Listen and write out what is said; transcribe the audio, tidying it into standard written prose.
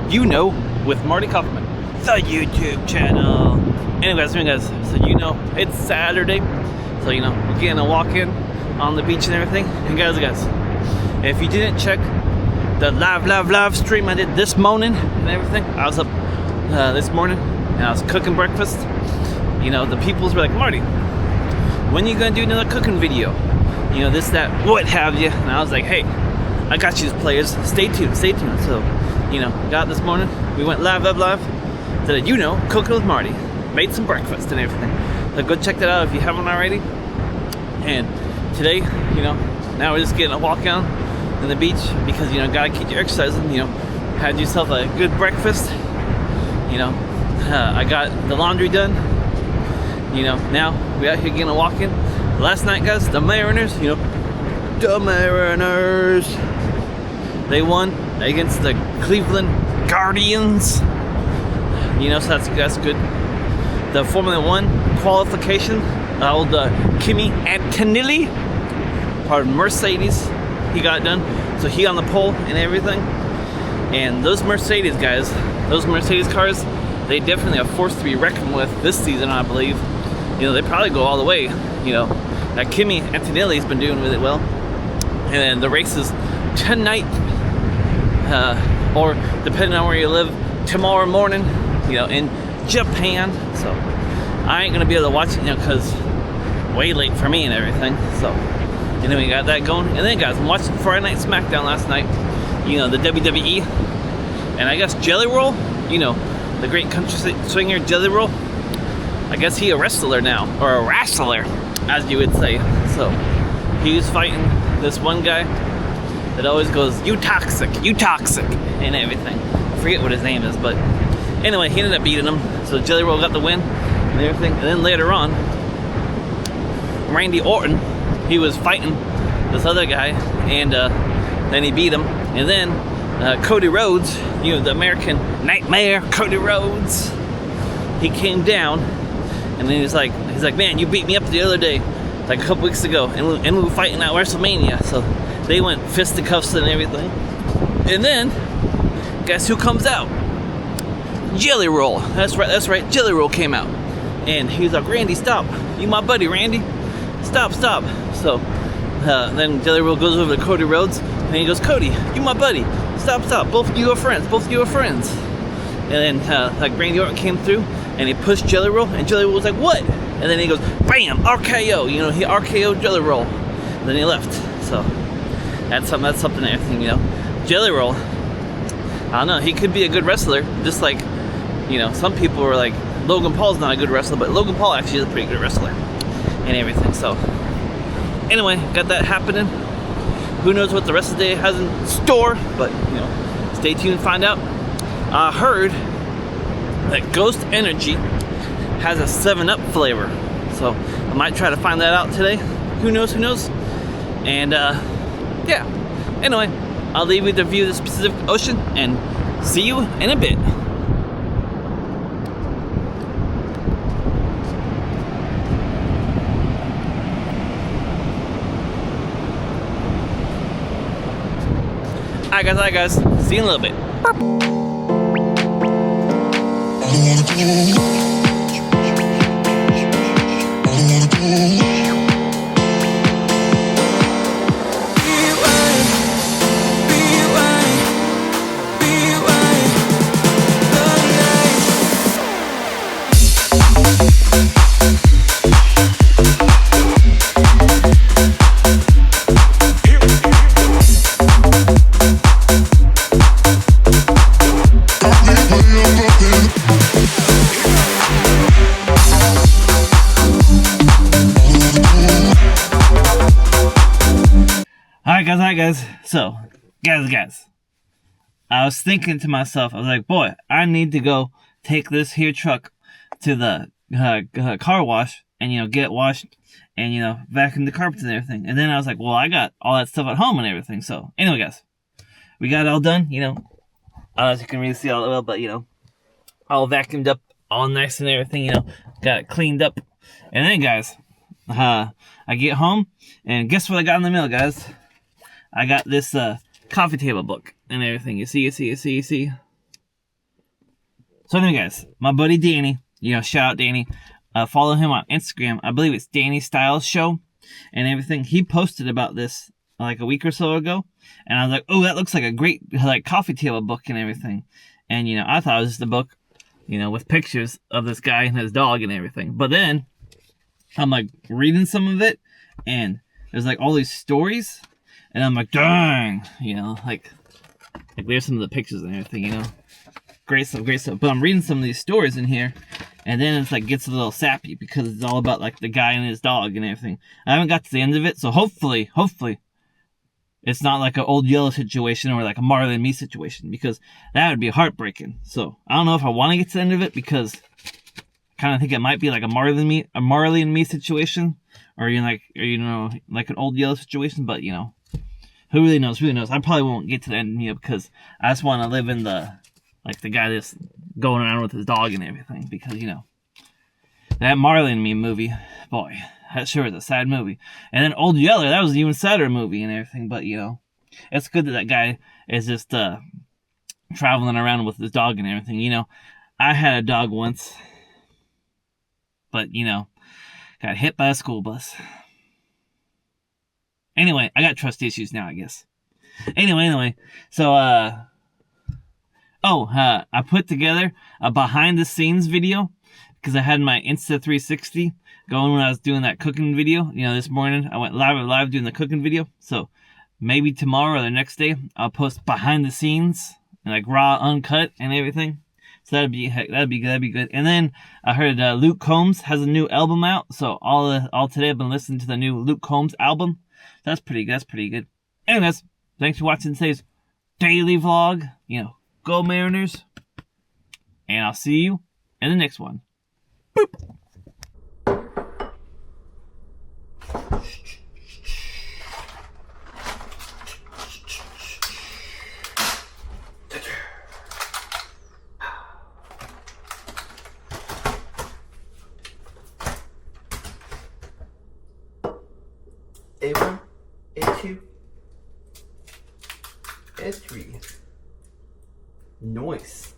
You Know with Marty Kaufman, the YouTube channel. Anyways, so it's Saturday, so we're getting a walk in on the beach and everything. And guys, if you didn't check the live stream I did this morning and everything, I was up this morning and I was cooking breakfast. The peoples were like, Marty, when are you gonna do another cooking video? This, that, what have you? And I was like, hey, I got you players, stay tuned. So got this morning, we went live, did a cooking with Marty, made some breakfast and everything. So go check that out if you haven't already. And today, now we're just getting a walk down in the beach because gotta keep your exercising. Had yourself a good breakfast. I got the laundry done. Now we out here getting a walk in. Last night, guys, the Mariners, they won against the Cleveland Guardians. So that's good. The Formula One qualification, old Kimi Antonelli, part of Mercedes, he got it done. So he on the pole and everything. And those Mercedes guys, those Mercedes cars, they definitely are a force to be reckoned with this season, I believe. They probably go all the way. That Kimi Antonelli's been doing really well. And then the races tonight, or depending on where you live, tomorrow morning, in Japan. So I ain't gonna be able to watch it, because way late for me and everything. So we got that going. And then, guys, I'm watching Friday Night SmackDown last night. The WWE, and I guess Jelly Roll, the great country swinger Jelly Roll. I guess he a wrestler now, or a wrestler, as you would say. So he was fighting this one guy that always goes, you toxic, and everything. I forget what his name is, but anyway, he ended up beating him. So Jelly Roll got the win and everything. And then later on, Randy Orton, he was fighting this other guy, and then he beat him. And then Cody Rhodes, the American Nightmare, Cody Rhodes, he came down, and then he's like, man, you beat me up the other day, like a couple weeks ago, and we were fighting at WrestleMania. So they went fisticuffs and everything. And then, guess who comes out? Jelly Roll. That's right. Jelly Roll came out. And he's like, Randy, stop. You my buddy, Randy. Stop. So then Jelly Roll goes over to Cody Rhodes, and he goes, Cody, you my buddy. Stop. Both of you are friends. And then Randy Orton came through, and he pushed Jelly Roll, and Jelly Roll was like, what? And then he goes, bam, RKO. He RKO'd Jelly Roll. And then he left. So that's something everything, Jelly Roll, I don't know, he could be a good wrestler, just like, some people were like, Logan Paul's not a good wrestler, but Logan Paul actually is a pretty good wrestler and everything. So anyway, got that happening. Who knows what the rest of the day has in store, but stay tuned and find out. I heard that Ghost Energy has a 7-Up flavor, so I might try to find that out today. Who knows? And yeah, anyway, I'll leave you to view the Pacific Ocean, and see you in a bit. Alright guys, see you in a little bit. Alright, guys. So, guys. I was thinking to myself, I was like, boy, I need to go take this here truck to the car wash and, get it washed and, vacuum the carpets and everything. And then I was like, well, I got all that stuff at home and everything. So, anyway, guys, we got it all done, I don't know if you can really see all well, but, all vacuumed up, all nice and everything, got it cleaned up. And then, guys, I get home, and guess what I got in the mail, guys? I got this coffee table book and everything. You see. So anyway, guys, my buddy Danny, shout out Danny. Follow him on Instagram. I believe it's Danny Styles Show and everything. He posted about this like a week or so ago, and I was like, oh, that looks like a great coffee table book and everything. And I thought it was just a book, with pictures of this guy and his dog and everything. But then I'm like reading some of it, and there's like all these stories, and I'm like, dang, like there's some of the pictures and everything, great stuff. But I'm reading some of these stories in here, and then it's like gets a little sappy because it's all about like the guy and his dog and everything. I haven't got to the end of it, so hopefully it's not like an Old Yeller situation or like a Marley and Me situation, because that would be heartbreaking. So I don't know if I want to get to the end of it, because I kind of think it might be like a Marley and Me situation, or like an Old Yeller situation. But who really knows? I probably won't get to the end, because I just want to live in the guy that's going around with his dog and everything, because that Marley and Me movie, boy, that sure is a sad movie. And then Old Yeller, that was an even sadder movie and everything. But it's good that guy is just traveling around with his dog and everything. I had a dog once, but got hit by a school bus. Anyway, I got trust issues now, I guess. Anyway, so I put together a behind the scenes video, because I had my Insta360 going when I was doing that cooking video. This morning I went live doing the cooking video. So maybe tomorrow or the next day I'll post behind the scenes and like raw, uncut and everything. So that'd be good. And then I heard Luke Combs has a new album out. So all today I've been listening to the new Luke Combs album. That's pretty good. Anyways, thanks for watching today's daily vlog. Go Mariners. And I'll see you in the next one. Boop. A1, A2, A3. Nice.